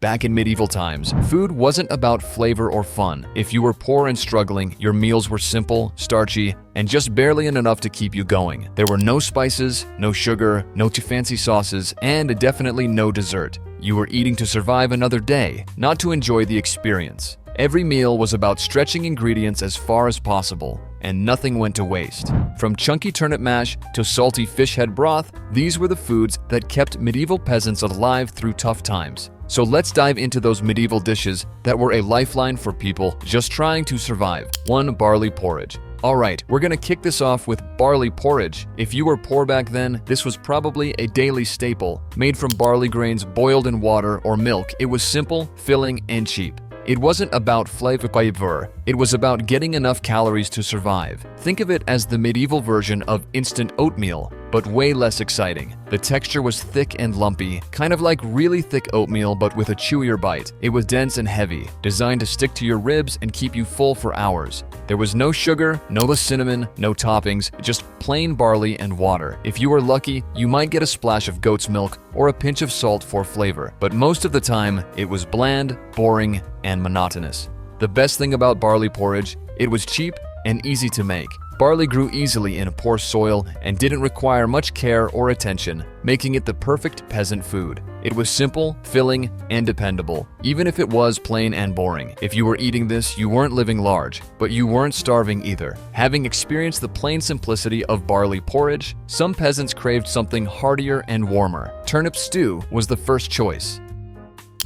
Back in medieval times, food wasn't about flavor or fun. If you were poor and struggling, your meals were simple, starchy, and just barely enough to keep you going. There were no spices, no sugar, no too fancy sauces, and definitely no dessert. You were eating to survive another day, not to enjoy the experience. Every meal was about stretching ingredients as far as possible, and nothing went to waste. From chunky turnip mash to salty fish head broth, these were the foods that kept medieval peasants alive through tough times. So let's dive into those medieval dishes that were a lifeline for people just trying to survive. 1. Barley porridge. Alright, we're gonna kick this off with barley porridge. If you were poor back then, this was probably a daily staple. Made from barley grains boiled in water or milk, it was simple, filling, and cheap. It wasn't about flavor, it was about getting enough calories to survive. Think of it as the medieval version of instant oatmeal, but way less exciting. The texture was thick and lumpy, kind of like really thick oatmeal but with a chewier bite. It was dense and heavy, designed to stick to your ribs and keep you full for hours. There was no sugar, no cinnamon, no toppings, just plain barley and water. If you were lucky, you might get a splash of goat's milk or a pinch of salt for flavor, but most of the time, it was bland, boring, and monotonous. The best thing about barley porridge, it was cheap and easy to make. Barley grew easily in poor soil and didn't require much care or attention, making it the perfect peasant food. It was simple, filling, and dependable, even if it was plain and boring. If you were eating this, you weren't living large, but you weren't starving either. Having experienced the plain simplicity of barley porridge, some peasants craved something heartier and warmer. Turnip stew was the first choice.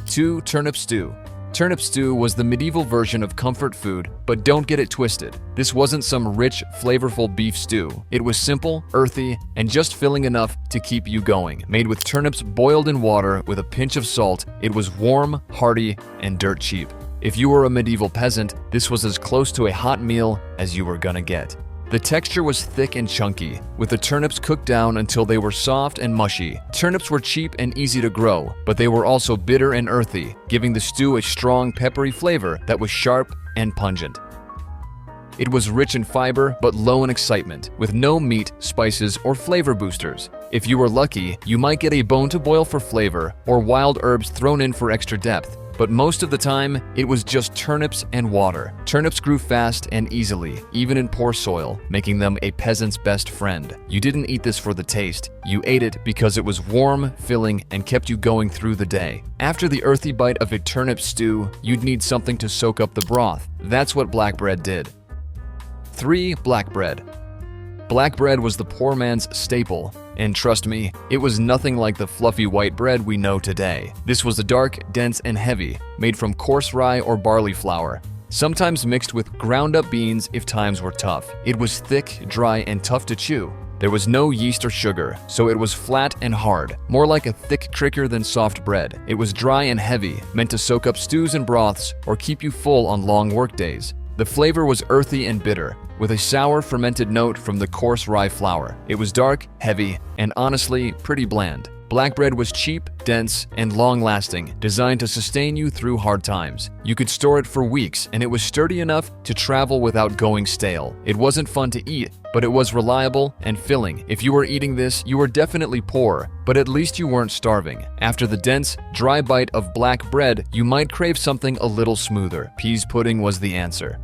2. Turnip stew. Turnip stew was the medieval version of comfort food, but don't get it twisted. This wasn't some rich, flavorful beef stew. It was simple, earthy, and just filling enough to keep you going. Made with turnips boiled in water with a pinch of salt, it was warm, hearty, and dirt cheap. If you were a medieval peasant, this was as close to a hot meal as you were gonna get. The texture was thick and chunky, with the turnips cooked down until they were soft and mushy. Turnips were cheap and easy to grow, but they were also bitter and earthy, giving the stew a strong, peppery flavor that was sharp and pungent. It was rich in fiber, but low in excitement, with no meat, spices, or flavor boosters. If you were lucky, you might get a bone to boil for flavor, or wild herbs thrown in for extra depth. But most of the time, it was just turnips and water. Turnips grew fast and easily, even in poor soil, making them a peasant's best friend. You didn't eat this for the taste. You ate it because it was warm, filling, and kept you going through the day. After the earthy bite of a turnip stew, you'd need something to soak up the broth. That's what black bread did. 3. Black bread. Black bread was the poor man's staple. And trust me, it was nothing like the fluffy white bread we know today. This was dark, dense, and heavy, made from coarse rye or barley flour, sometimes mixed with ground-up beans if times were tough. It was thick, dry, and tough to chew. There was no yeast or sugar, so it was flat and hard, more like a thick cracker than soft bread. It was dry and heavy, meant to soak up stews and broths or keep you full on long workdays. The flavor was earthy and bitter, with a sour fermented note from the coarse rye flour. It was dark, heavy, and honestly, pretty bland. Black bread was cheap, dense, and long-lasting, designed to sustain you through hard times. You could store it for weeks, and it was sturdy enough to travel without going stale. It wasn't fun to eat, but it was reliable and filling. If you were eating this, you were definitely poor, but at least you weren't starving. After the dense, dry bite of black bread, you might crave something a little smoother. Peas pudding was the answer.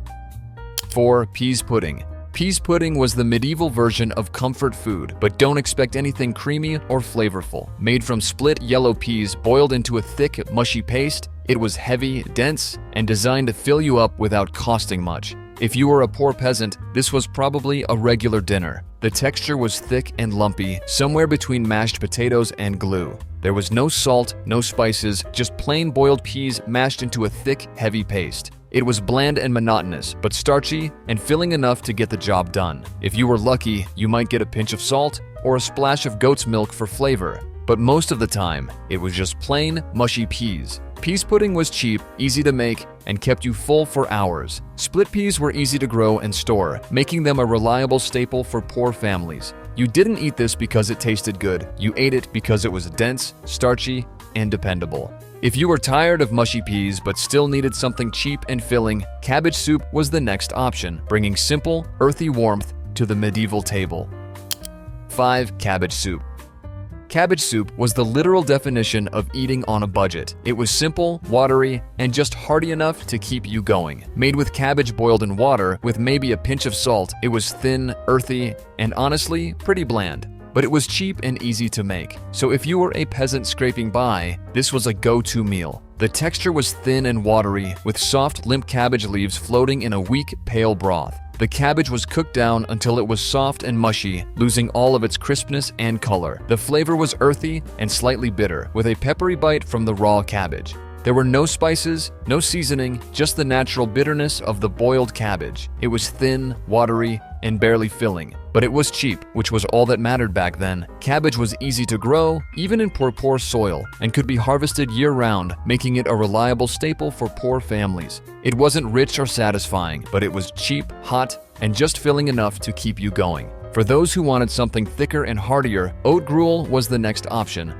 4. Peas pudding. Peas pudding was the medieval version of comfort food, but don't expect anything creamy or flavorful. Made from split yellow peas boiled into a thick, mushy paste, it was heavy, dense, and designed to fill you up without costing much. If you were a poor peasant, this was probably a regular dinner. The texture was thick and lumpy, somewhere between mashed potatoes and glue. There was no salt, no spices, just plain boiled peas mashed into a thick, heavy paste. It was bland and monotonous, but starchy and filling enough to get the job done. If you were lucky, you might get a pinch of salt or a splash of goat's milk for flavor, but most of the time, it was just plain, mushy peas. Peas pudding was cheap, easy to make, and kept you full for hours. Split peas were easy to grow and store, making them a reliable staple for poor families. You didn't eat this because it tasted good. You ate it because it was dense, starchy, and dependable. If you were tired of mushy peas but still needed something cheap and filling, cabbage soup was the next option, bringing simple, earthy warmth to the medieval table. 5. Cabbage soup. Cabbage soup was the literal definition of eating on a budget. It was simple, watery, and just hearty enough to keep you going. Made with cabbage boiled in water with maybe a pinch of salt, it was thin, earthy, and honestly, pretty bland. But it was cheap and easy to make. So if you were a peasant scraping by, this was a go-to meal. The texture was thin and watery, with soft, limp cabbage leaves floating in a weak, pale broth. The cabbage was cooked down until it was soft and mushy, losing all of its crispness and color. The flavor was earthy and slightly bitter, with a peppery bite from the raw cabbage. There were no spices, no seasoning, just the natural bitterness of the boiled cabbage. It was thin, watery, and barely filling. But it was cheap, which was all that mattered back then. Cabbage was easy to grow, even in poor soil, and could be harvested year-round, making it a reliable staple for poor families. It wasn't rich or satisfying, but it was cheap, hot, and just filling enough to keep you going. For those who wanted something thicker and heartier, oat gruel was the next option.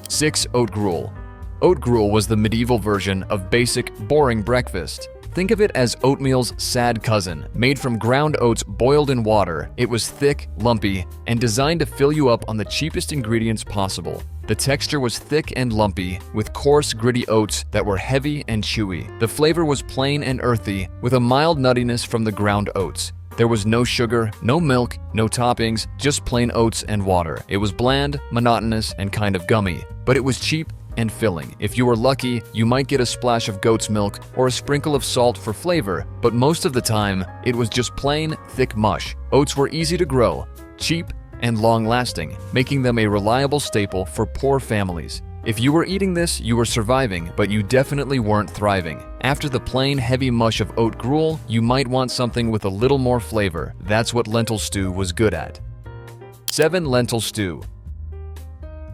6. Oat gruel. Oat gruel was the medieval version of basic, boring breakfast. Think of it as oatmeal's sad cousin, made from ground oats boiled in water. It was thick, lumpy, and designed to fill you up on the cheapest ingredients possible. The texture was thick and lumpy, with coarse, gritty oats that were heavy and chewy. The flavor was plain and earthy, with a mild nuttiness from the ground oats. There was no sugar, no milk, no toppings, just plain oats and water. It was bland, monotonous, and kind of gummy, but it was cheap and filling. If you were lucky, you might get a splash of goat's milk or a sprinkle of salt for flavor, but most of the time, it was just plain, thick mush. Oats were easy to grow, cheap, and long-lasting, making them a reliable staple for poor families. If you were eating this, you were surviving, but you definitely weren't thriving. After the plain, heavy mush of oat gruel, you might want something with a little more flavor. That's what lentil stew was good at. 7. Lentil stew.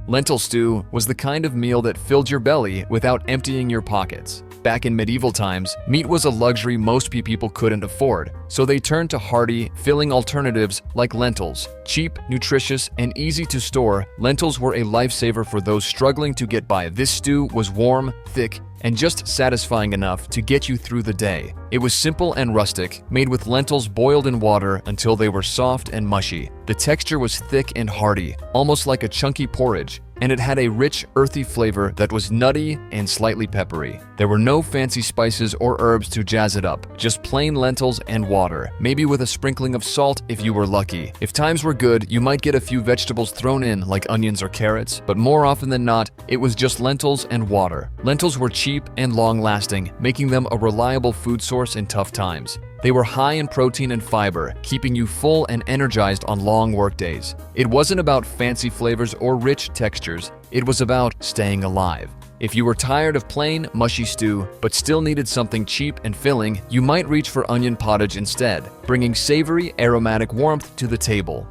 Lentil stew was the kind of meal that filled your belly without emptying your pockets. Back in medieval times, meat was a luxury most people couldn't afford, so they turned to hearty, filling alternatives like lentils. Cheap, nutritious, and easy to store, lentils were a lifesaver for those struggling to get by. This stew was warm, thick, and just satisfying enough to get you through the day. It was simple and rustic, made with lentils boiled in water until they were soft and mushy. The texture was thick and hearty, almost like a chunky porridge, and it had a rich, earthy flavor that was nutty and slightly peppery. There were no fancy spices or herbs to jazz it up, just plain lentils and water, maybe with a sprinkling of salt if you were lucky. If times were good, you might get a few vegetables thrown in like onions or carrots, but more often than not, it was just lentils and water. Lentils were cheap and long-lasting, making them a reliable food source in tough times. They were high in protein and fiber, keeping you full and energized on long work days. It wasn't about fancy flavors or rich textures, it was about staying alive. If you were tired of plain, mushy stew, but still needed something cheap and filling, you might reach for onion pottage instead, bringing savory, aromatic warmth to the table.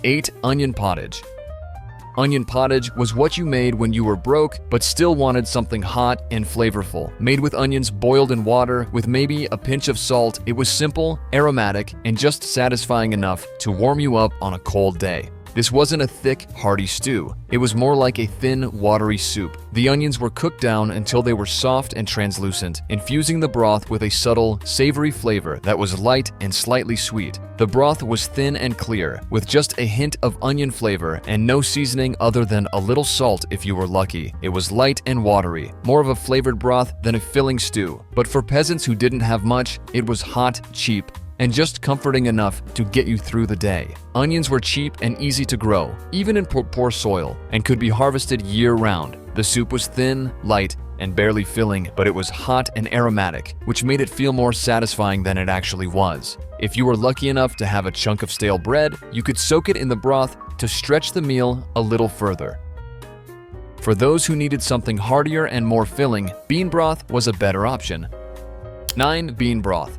8. Onion pottage. Onion pottage was what you made when you were broke but still wanted something hot and flavorful. Made with onions boiled in water with maybe a pinch of salt, it was simple, aromatic, and just satisfying enough to warm you up on a cold day. This wasn't a thick, hearty stew. It was more like a thin, watery soup. The onions were cooked down until they were soft and translucent, infusing the broth with a subtle, savory flavor that was light and slightly sweet. The broth was thin and clear, with just a hint of onion flavor and no seasoning other than a little salt if you were lucky. It was light and watery, more of a flavored broth than a filling stew. But for peasants who didn't have much, it was hot, cheap, and just comforting enough to get you through the day. Onions were cheap and easy to grow, even in poor soil, and could be harvested year-round. The soup was thin, light, and barely filling, but it was hot and aromatic, which made it feel more satisfying than it actually was. If you were lucky enough to have a chunk of stale bread, you could soak it in the broth to stretch the meal a little further. For those who needed something heartier and more filling, bean broth was a better option. 9. Bean broth.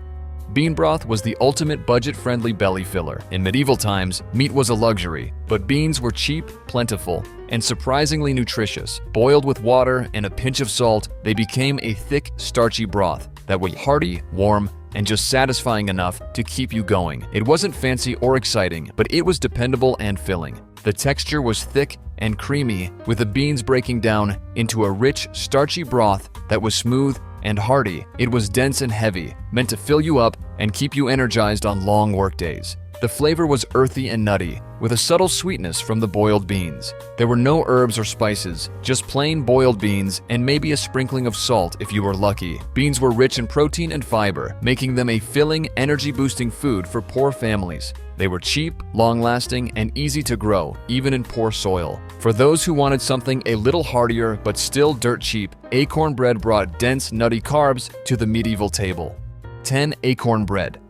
Bean broth was the ultimate budget-friendly belly filler. In medieval times, meat was a luxury, but beans were cheap, plentiful, and surprisingly nutritious. Boiled with water and a pinch of salt, they became a thick, starchy broth that was hearty, warm, and just satisfying enough to keep you going. It wasn't fancy or exciting, but it was dependable and filling. The texture was thick and creamy, with the beans breaking down into a rich, starchy broth that was smooth and hearty. It was dense and heavy, meant to fill you up and keep you energized on long work days. The flavor was earthy and nutty, with a subtle sweetness from the boiled beans. There were no herbs or spices, just plain boiled beans and maybe a sprinkling of salt if you were lucky. Beans were rich in protein and fiber, making them a filling, energy-boosting food for poor families. They were cheap, long-lasting, and easy to grow, even in poor soil. For those who wanted something a little heartier but still dirt cheap, acorn bread brought dense, nutty carbs to the medieval table. 10. Acorn bread.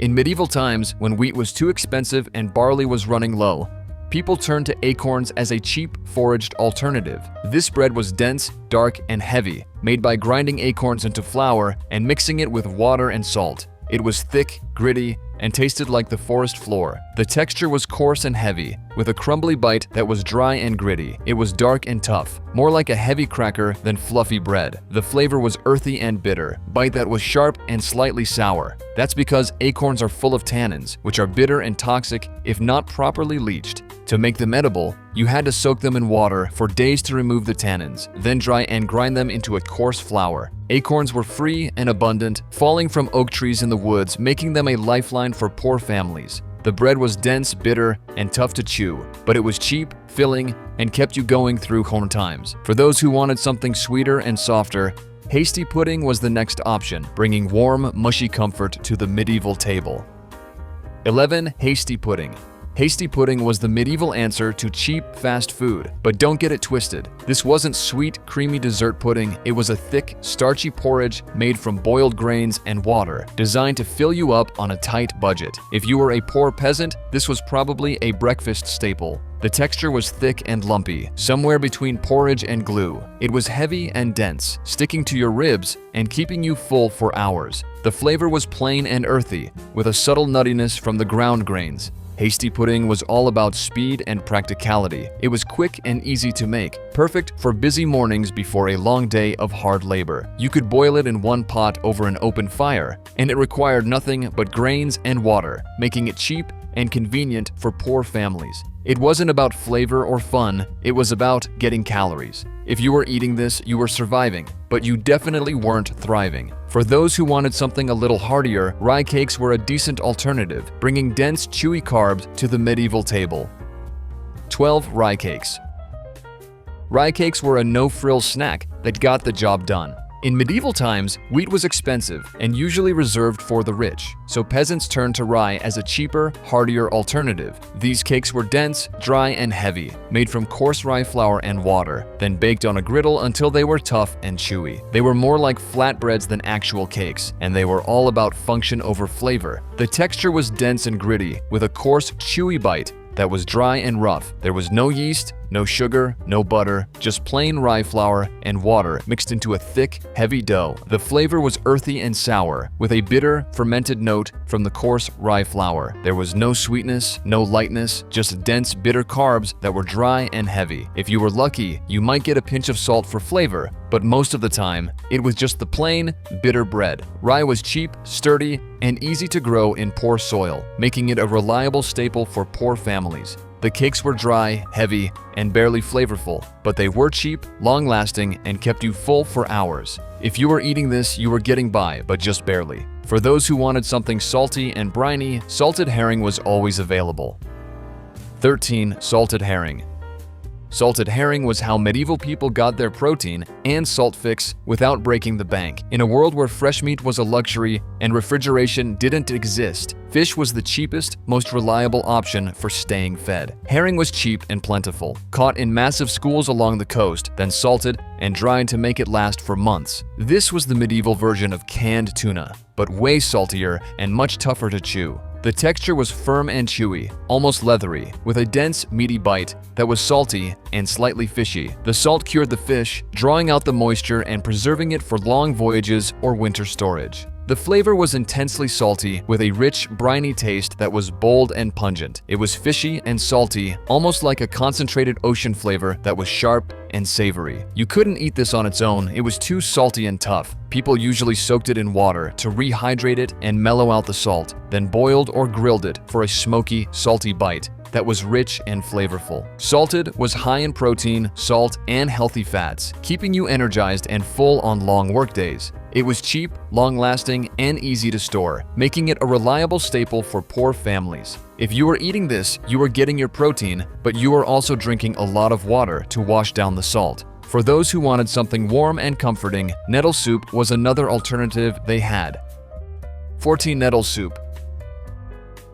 In medieval times, when wheat was too expensive and barley was running low, people turned to acorns as a cheap, foraged alternative. This bread was dense, dark, and heavy, made by grinding acorns into flour and mixing it with water and salt. It was thick, gritty, and tasted like the forest floor. The texture was coarse and heavy, with a crumbly bite that was dry and gritty. It was dark and tough, more like a heavy cracker than fluffy bread. The flavor was earthy and bitter, bite that was sharp and slightly sour. That's because acorns are full of tannins, which are bitter and toxic if not properly leached. To make them edible, you had to soak them in water for days to remove the tannins, then dry and grind them into a coarse flour. Acorns were free and abundant, falling from oak trees in the woods, making them a lifeline for poor families. The bread was dense, bitter, and tough to chew, but it was cheap, filling, and kept you going through hard times. For those who wanted something sweeter and softer, hasty pudding was the next option, bringing warm, mushy comfort to the medieval table. 11. Hasty pudding. Hasty pudding was the medieval answer to cheap, fast food. But don't get it twisted. This wasn't sweet, creamy dessert pudding. It was a thick, starchy porridge made from boiled grains and water, designed to fill you up on a tight budget. If you were a poor peasant, this was probably a breakfast staple. The texture was thick and lumpy, somewhere between porridge and glue. It was heavy and dense, sticking to your ribs and keeping you full for hours. The flavor was plain and earthy, with a subtle nuttiness from the ground grains. Hasty pudding was all about speed and practicality. It was quick and easy to make, perfect for busy mornings before a long day of hard labor. You could boil it in one pot over an open fire, and it required nothing but grains and water, making it cheap and convenient for poor families. It wasn't about flavor or fun, it was about getting calories. If you were eating this, you were surviving, but you definitely weren't thriving. For those who wanted something a little heartier, rye cakes were a decent alternative, bringing dense, chewy carbs to the medieval table. 12. Rye cakes. Rye cakes were a no-frills snack that got the job done. In medieval times, wheat was expensive and usually reserved for the rich, so peasants turned to rye as a cheaper, heartier alternative. These cakes were dense, dry, and heavy, made from coarse rye flour and water, then baked on a griddle until they were tough and chewy. They were more like flatbreads than actual cakes, and they were all about function over flavor. The texture was dense and gritty, with a coarse, chewy bite that was dry and rough. There was no yeast, no sugar, no butter, just plain rye flour and water mixed into a thick, heavy dough. The flavor was earthy and sour, with a bitter, fermented note from the coarse rye flour. There was no sweetness, no lightness, just dense, bitter carbs that were dry and heavy. If you were lucky, you might get a pinch of salt for flavor, but most of the time, it was just the plain, bitter bread. Rye was cheap, sturdy, and easy to grow in poor soil, making it a reliable staple for poor families. The cakes were dry, heavy, and barely flavorful, but they were cheap, long-lasting, and kept you full for hours. If you were eating this, you were getting by, but just barely. For those who wanted something salty and briny, salted herring was always available. 13. Salted herring. Salted herring was how medieval people got their protein and salt fix without breaking the bank. In a world where fresh meat was a luxury and refrigeration didn't exist, fish was the cheapest, most reliable option for staying fed. Herring was cheap and plentiful, caught in massive schools along the coast, then salted and dried to make it last for months. This was the medieval version of canned tuna, but way saltier and much tougher to chew. The texture was firm and chewy, almost leathery, with a dense, meaty bite that was salty and slightly fishy. The salt cured the fish, drawing out the moisture and preserving it for long voyages or winter storage. The flavor was intensely salty, with a rich, briny taste that was bold and pungent. It was fishy and salty, almost like a concentrated ocean flavor that was sharp and savory. You couldn't eat this on its own, it was too salty and tough. People usually soaked it in water to rehydrate it and mellow out the salt, then boiled or grilled it for a smoky, salty bite that was rich and flavorful. Salted was high in protein, salt, and healthy fats, keeping you energized and full on long workdays. It was cheap, long-lasting, and easy to store, making it a reliable staple for poor families. If you were eating this, you were getting your protein, but you were also drinking a lot of water to wash down the salt. For those who wanted something warm and comforting, nettle soup was another alternative they had. 14. Nettle soup.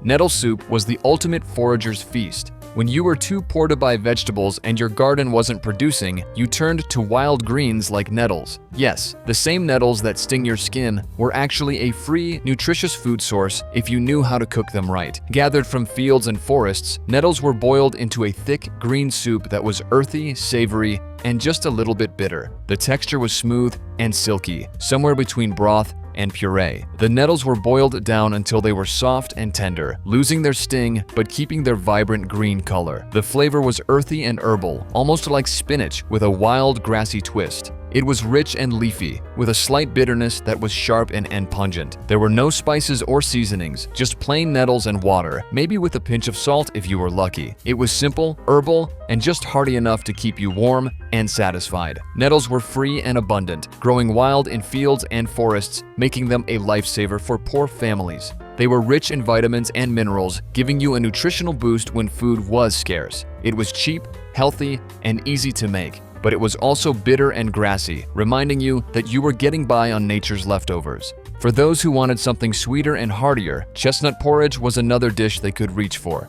Nettle soup was the ultimate forager's feast. When you were too poor to buy vegetables and your garden wasn't producing, you turned to wild greens like nettles. Yes, the same nettles that sting your skin were actually a free, nutritious food source if you knew how to cook them right. Gathered from fields and forests, nettles were boiled into a thick, green soup that was earthy, savory, and just a little bit bitter. The texture was smooth and silky, somewhere between broth and puree. The nettles were boiled down until they were soft and tender, losing their sting but keeping their vibrant green color. The flavor was earthy and herbal, almost like spinach with a wild, grassy twist. It was rich and leafy, with a slight bitterness that was sharp and pungent. There were no spices or seasonings, just plain nettles and water, maybe with a pinch of salt if you were lucky. It was simple, herbal, and just hearty enough to keep you warm and satisfied. Nettles were free and abundant, growing wild in fields and forests, making them a lifesaver for poor families. They were rich in vitamins and minerals, giving you a nutritional boost when food was scarce. It was cheap, healthy, and easy to make. But it was also bitter and grassy, reminding you that you were getting by on nature's leftovers. For those who wanted something sweeter and heartier, chestnut porridge was another dish they could reach for.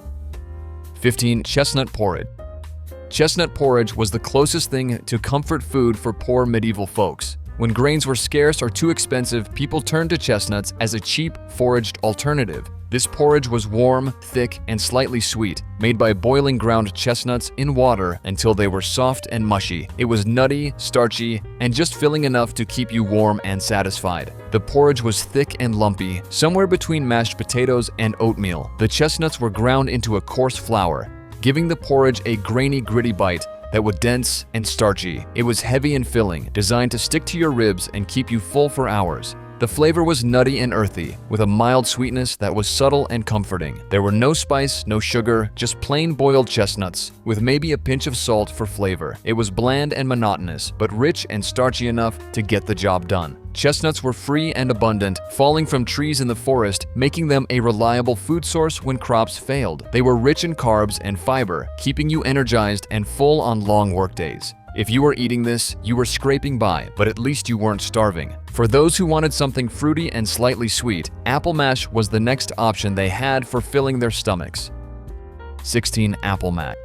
15. Chestnut porridge. Chestnut porridge was the closest thing to comfort food for poor medieval folks. When grains were scarce or too expensive, people turned to chestnuts as a cheap, foraged alternative. This porridge was warm, thick, and slightly sweet, made by boiling ground chestnuts in water until they were soft and mushy. It was nutty, starchy, and just filling enough to keep you warm and satisfied. The porridge was thick and lumpy, somewhere between mashed potatoes and oatmeal. The chestnuts were ground into a coarse flour, giving the porridge a grainy, gritty bite that was dense and starchy. It was heavy and filling, designed to stick to your ribs and keep you full for hours. The flavor was nutty and earthy, with a mild sweetness that was subtle and comforting. There were no spice, no sugar, just plain boiled chestnuts, with maybe a pinch of salt for flavor. It was bland and monotonous, but rich and starchy enough to get the job done. Chestnuts were free and abundant, falling from trees in the forest, making them a reliable food source when crops failed. They were rich in carbs and fiber, keeping you energized and full on long workdays. If you were eating this, you were scraping by, but at least you weren't starving. For those who wanted something fruity and slightly sweet, apple mash was the next option they had for filling their stomachs. 16. Apple mash.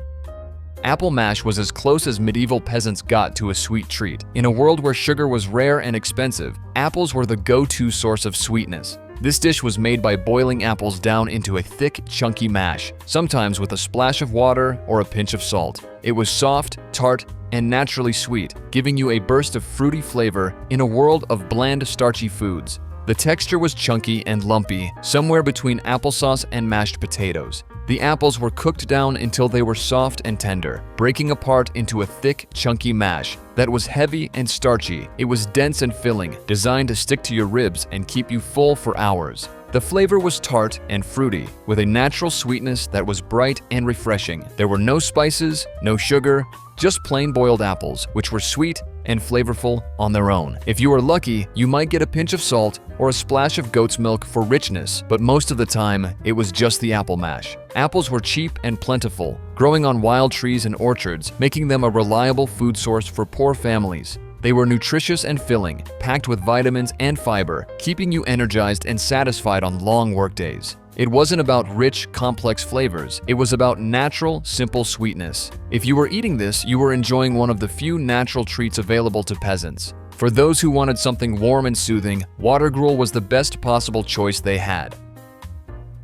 Apple mash was as close as medieval peasants got to a sweet treat. In a world where sugar was rare and expensive, apples were the go-to source of sweetness. This dish was made by boiling apples down into a thick, chunky mash, sometimes with a splash of water or a pinch of salt. It was soft, tart, and naturally sweet, giving you a burst of fruity flavor in a world of bland, starchy foods. The texture was chunky and lumpy, somewhere between applesauce and mashed potatoes. The apples were cooked down until they were soft and tender, breaking apart into a thick, chunky mash that was heavy and starchy. It was dense and filling, designed to stick to your ribs and keep you full for hours. The flavor was tart and fruity, with a natural sweetness that was bright and refreshing. There were no spices, no sugar, just plain boiled apples, which were sweet and flavorful on their own. If you were lucky, you might get a pinch of salt or a splash of goat's milk for richness, but most of the time, it was just the apple mash. Apples were cheap and plentiful, growing on wild trees and orchards, making them a reliable food source for poor families. They were nutritious and filling, packed with vitamins and fiber, keeping you energized and satisfied on long workdays. It wasn't about rich, complex flavors. It was about natural, simple sweetness. If you were eating this, you were enjoying one of the few natural treats available to peasants. For those who wanted something warm and soothing, water gruel was the best possible choice they had.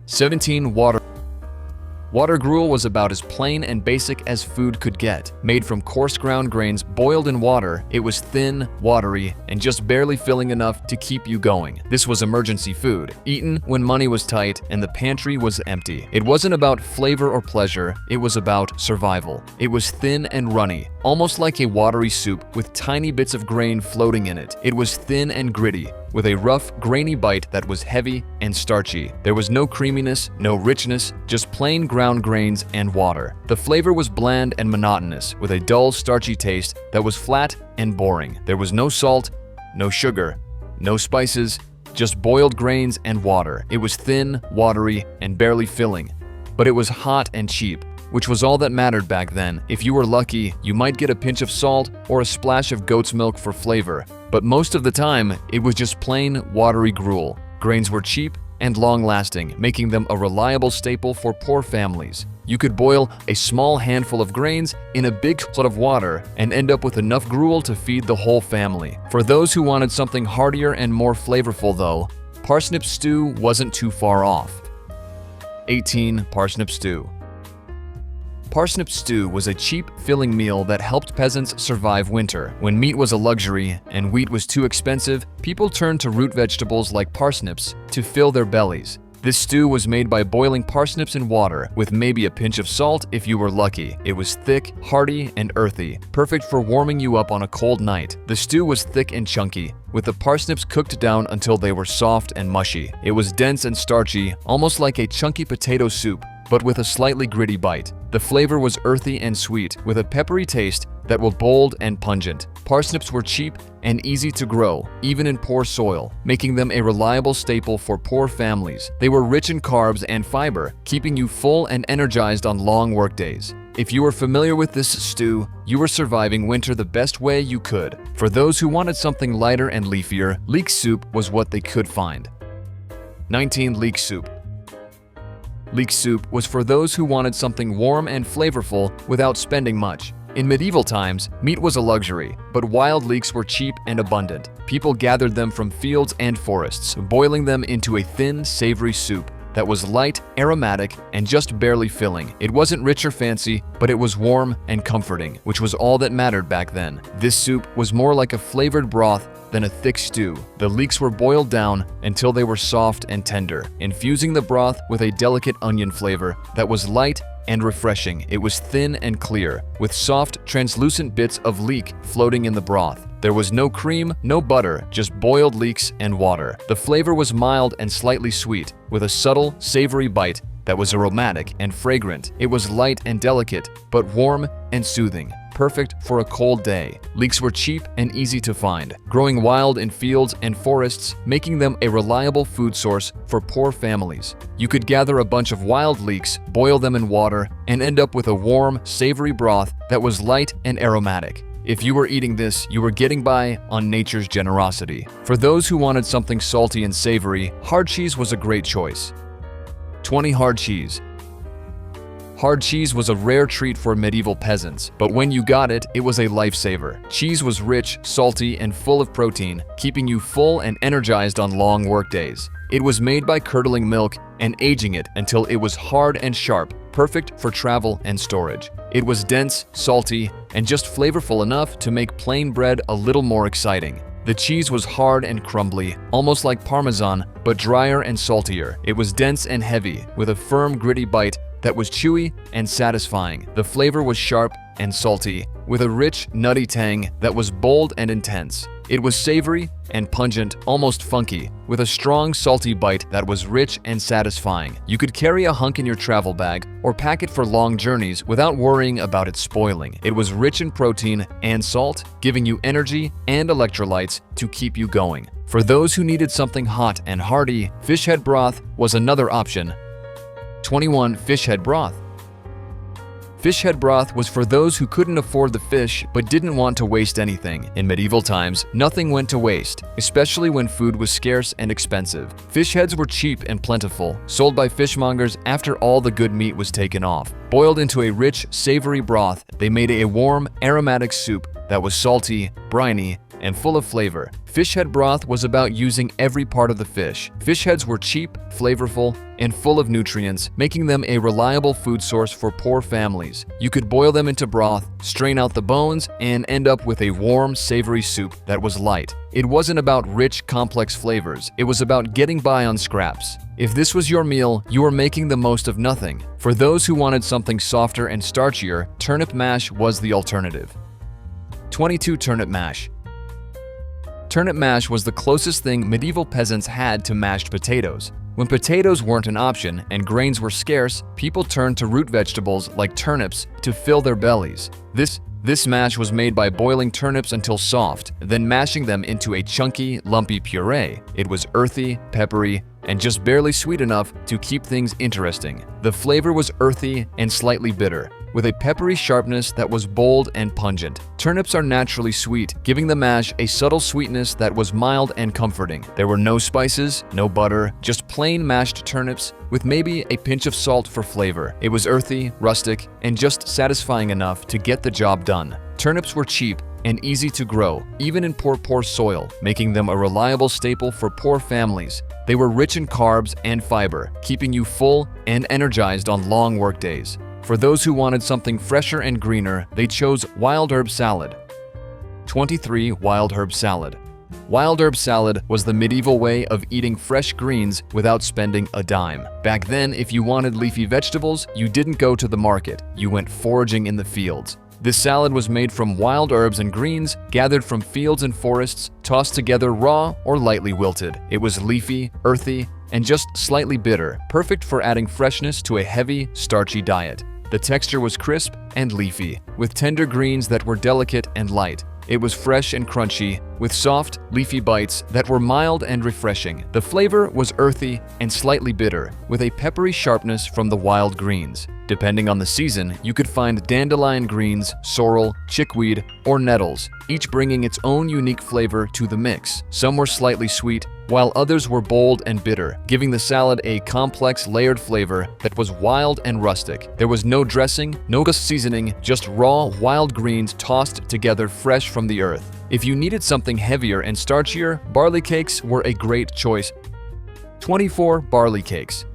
17. Water gruel was about as plain and basic as food could get. Made from coarse ground grains boiled in water, it was thin, watery, and just barely filling enough to keep you going. This was emergency food, eaten when money was tight and the pantry was empty. It wasn't about flavor or pleasure, it was about survival. It was thin and runny, almost like a watery soup with tiny bits of grain floating in it. It was thin and gritty, with a rough, grainy bite that was heavy and starchy. There was no creaminess, no richness, just plain ground grains and water. The flavor was bland and monotonous, with a dull, starchy taste that was flat and boring. There was no salt, no sugar, no spices, just boiled grains and water. It was thin, watery, and barely filling. but it was hot and cheap, which was all that mattered back then. If you were lucky, you might get a pinch of salt or a splash of goat's milk for flavor, but most of the time, it was just plain, watery gruel. Grains were cheap and long-lasting, making them a reliable staple for poor families. You could boil a small handful of grains in a big pot of water and end up with enough gruel to feed the whole family. For those who wanted something heartier and more flavorful though, parsnip stew wasn't too far off. 18. Parsnip stew. Parsnip stew was a cheap, filling meal that helped peasants survive winter. When meat was a luxury and wheat was too expensive, people turned to root vegetables like parsnips to fill their bellies. This stew was made by boiling parsnips in water, with maybe a pinch of salt if you were lucky. It was thick, hearty, and earthy, perfect for warming you up on a cold night. The stew was thick and chunky, with the parsnips cooked down until they were soft and mushy. It was dense and starchy, almost like a chunky potato soup, but with a slightly gritty bite. The flavor was earthy and sweet, with a peppery taste that was bold and pungent. Parsnips were cheap and easy to grow, even in poor soil, making them a reliable staple for poor families. They were rich in carbs and fiber, keeping you full and energized on long workdays. If you were familiar with this stew, you were surviving winter the best way you could. For those who wanted something lighter and leafier, leek soup was what they could find. 19. Leek soup. Leek soup was for those who wanted something warm and flavorful without spending much. In medieval times, meat was a luxury, but wild leeks were cheap and abundant. People gathered them from fields and forests, boiling them into a thin, savory soup that was light, aromatic, and just barely filling. It wasn't rich or fancy, but it was warm and comforting, which was all that mattered back then. This soup was more like a flavored broth than a thick stew. The leeks were boiled down until they were soft and tender, infusing the broth with a delicate onion flavor that was light and refreshing. It was thin and clear, with soft, translucent bits of leek floating in the broth. There was no cream, no butter, just boiled leeks and water. The flavor was mild and slightly sweet, with a subtle, savory bite that was aromatic and fragrant. It was light and delicate, but warm and soothing, perfect for a cold day. Leeks were cheap and easy to find, growing wild in fields and forests, making them a reliable food source for poor families. You could gather a bunch of wild leeks, boil them in water, and end up with a warm, savory broth that was light and aromatic. If you were eating this, you were getting by on nature's generosity. For those who wanted something salty and savory, hard cheese was a great choice. 20. Hard cheese. Hard cheese was a rare treat for medieval peasants, but when you got it, it was a lifesaver. Cheese was rich, salty, and full of protein, keeping you full and energized on long workdays. It was made by curdling milk and aging it until it was hard and sharp, perfect for travel and storage. It was dense, salty, and just flavorful enough to make plain bread a little more exciting. The cheese was hard and crumbly, almost like Parmesan, but drier and saltier. It was dense and heavy, with a firm, gritty bite that was chewy and satisfying. The flavor was sharp and salty, with a rich, nutty tang that was bold and intense. It was savory and pungent, almost funky, with a strong, salty bite that was rich and satisfying. You could carry a hunk in your travel bag or pack it for long journeys without worrying about it spoiling. It was rich in protein and salt, giving you energy and electrolytes to keep you going. For those who needed something hot and hearty, fish head broth was another option. 21. Fish head broth. Fish head broth was for those who couldn't afford the fish but didn't want to waste anything. In medieval times, nothing went to waste, especially when food was scarce and expensive. Fish heads were cheap and plentiful, sold by fishmongers after all the good meat was taken off. Boiled into a rich, savory broth, they made a warm, aromatic soup that was salty, briny, and full of flavor. Fish head broth was about using every part of the fish. Fish heads were cheap, flavorful, and full of nutrients, making them a reliable food source for poor families. You could boil them into broth, strain out the bones, and end up with a warm, savory soup that was light. It wasn't about rich, complex flavors. It was about getting by on scraps. If this was your meal, you were making the most of nothing. For those who wanted something softer and starchier, turnip mash was the alternative. 22. Turnip mash. Turnip mash was the closest thing medieval peasants had to mashed potatoes. When potatoes weren't an option and grains were scarce, people turned to root vegetables like turnips to fill their bellies. This mash was made by boiling turnips until soft, then mashing them into a chunky, lumpy puree. It was earthy, peppery, and just barely sweet enough to keep things interesting. The flavor was earthy and slightly bitter, with a peppery sharpness that was bold and pungent. Turnips are naturally sweet, giving the mash a subtle sweetness that was mild and comforting. There were no spices, no butter, just plain mashed turnips with maybe a pinch of salt for flavor. It was earthy, rustic, and just satisfying enough to get the job done. Turnips were cheap and easy to grow, even in poor soil, making them a reliable staple for poor families. They were rich in carbs and fiber, keeping you full and energized on long work days. For those who wanted something fresher and greener, they chose wild herb salad. 23. Wild herb salad. Wild herb salad was the medieval way of eating fresh greens without spending a dime. Back then, if you wanted leafy vegetables, you didn't go to the market, you went foraging in the fields. This salad was made from wild herbs and greens gathered from fields and forests, tossed together raw or lightly wilted. It was leafy, earthy, and just slightly bitter, perfect for adding freshness to a heavy, starchy diet. The texture was crisp and leafy, with tender greens that were delicate and light. It was fresh and crunchy, with soft, leafy bites that were mild and refreshing. The flavor was earthy and slightly bitter, with a peppery sharpness from the wild greens. Depending on the season, you could find dandelion greens, sorrel, chickweed, or nettles, each bringing its own unique flavor to the mix. Some were slightly sweet, while others were bold and bitter, giving the salad a complex, layered flavor that was wild and rustic. There was no dressing, no seasoning, just raw, wild greens tossed together fresh from the earth. If you needed something heavier and starchier, barley cakes were a great choice. 24. Barley cakes.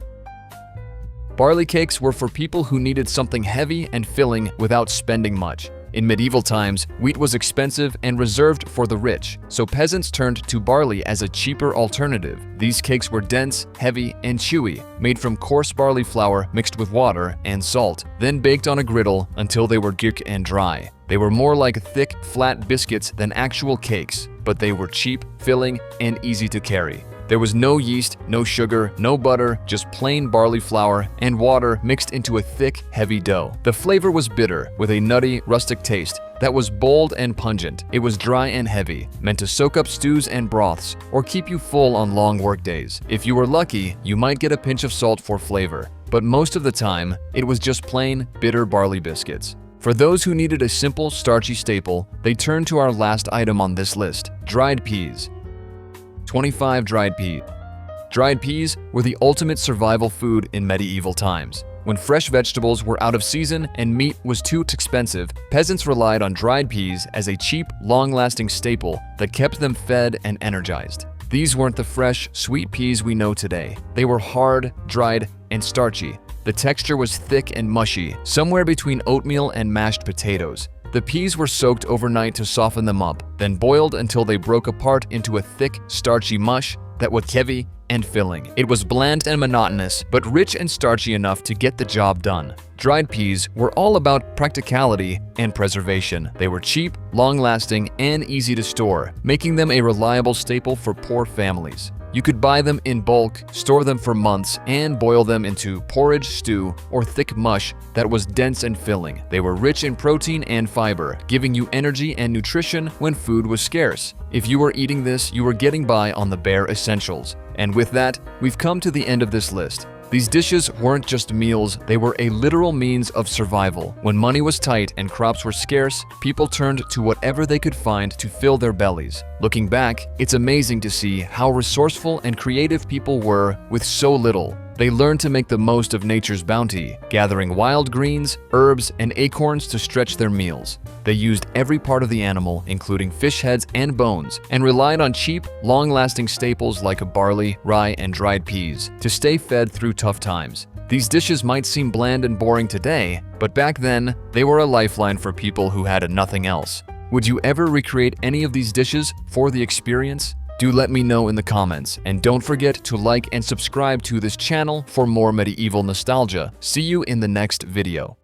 Barley cakes were for people who needed something heavy and filling without spending much. In medieval times, wheat was expensive and reserved for the rich, so peasants turned to barley as a cheaper alternative. These cakes were dense, heavy, and chewy, made from coarse barley flour mixed with water and salt, then baked on a griddle until they were thick and dry. They were more like thick, flat biscuits than actual cakes, but they were cheap, filling, and easy to carry. There was no yeast, no sugar, no butter, just plain barley flour and water mixed into a thick, heavy dough. The flavor was bitter, with a nutty, rustic taste that was bold and pungent. It was dry and heavy, meant to soak up stews and broths, or keep you full on long work days. If you were lucky, you might get a pinch of salt for flavor, but most of the time, it was just plain, bitter barley biscuits. For those who needed a simple, starchy staple, they turned to our last item on this list, dried peas. 25. Dried peas. Dried peas were the ultimate survival food in medieval times. When fresh vegetables were out of season and meat was too expensive, peasants relied on dried peas as a cheap, long-lasting staple that kept them fed and energized. These weren't the fresh, sweet peas we know today. They were hard, dried, and starchy. The texture was thick and mushy, somewhere between oatmeal and mashed potatoes. The peas were soaked overnight to soften them up, then boiled until they broke apart into a thick, starchy mush that was heavy and filling. It was bland and monotonous, but rich and starchy enough to get the job done. Dried peas were all about practicality and preservation. They were cheap, long-lasting, and easy to store, making them a reliable staple for poor families. You could buy them in bulk, store them for months, and boil them into porridge, stew, or thick mush that was dense and filling. They were rich in protein and fiber, giving you energy and nutrition when food was scarce. If you were eating this, you were getting by on the bare essentials. And with that, we've come to the end of this list. These dishes weren't just meals, they were a literal means of survival. When money was tight and crops were scarce, people turned to whatever they could find to fill their bellies. Looking back, it's amazing to see how resourceful and creative people were with so little. They learned to make the most of nature's bounty, gathering wild greens, herbs, and acorns to stretch their meals. They used every part of the animal, including fish heads and bones, and relied on cheap, long-lasting staples like barley, rye, and dried peas to stay fed through tough times. These dishes might seem bland and boring today, but back then, they were a lifeline for people who had nothing else. Would you ever recreate any of these dishes for the experience? Do let me know in the comments, and don't forget to like and subscribe to this channel for more medieval nostalgia. See you in the next video.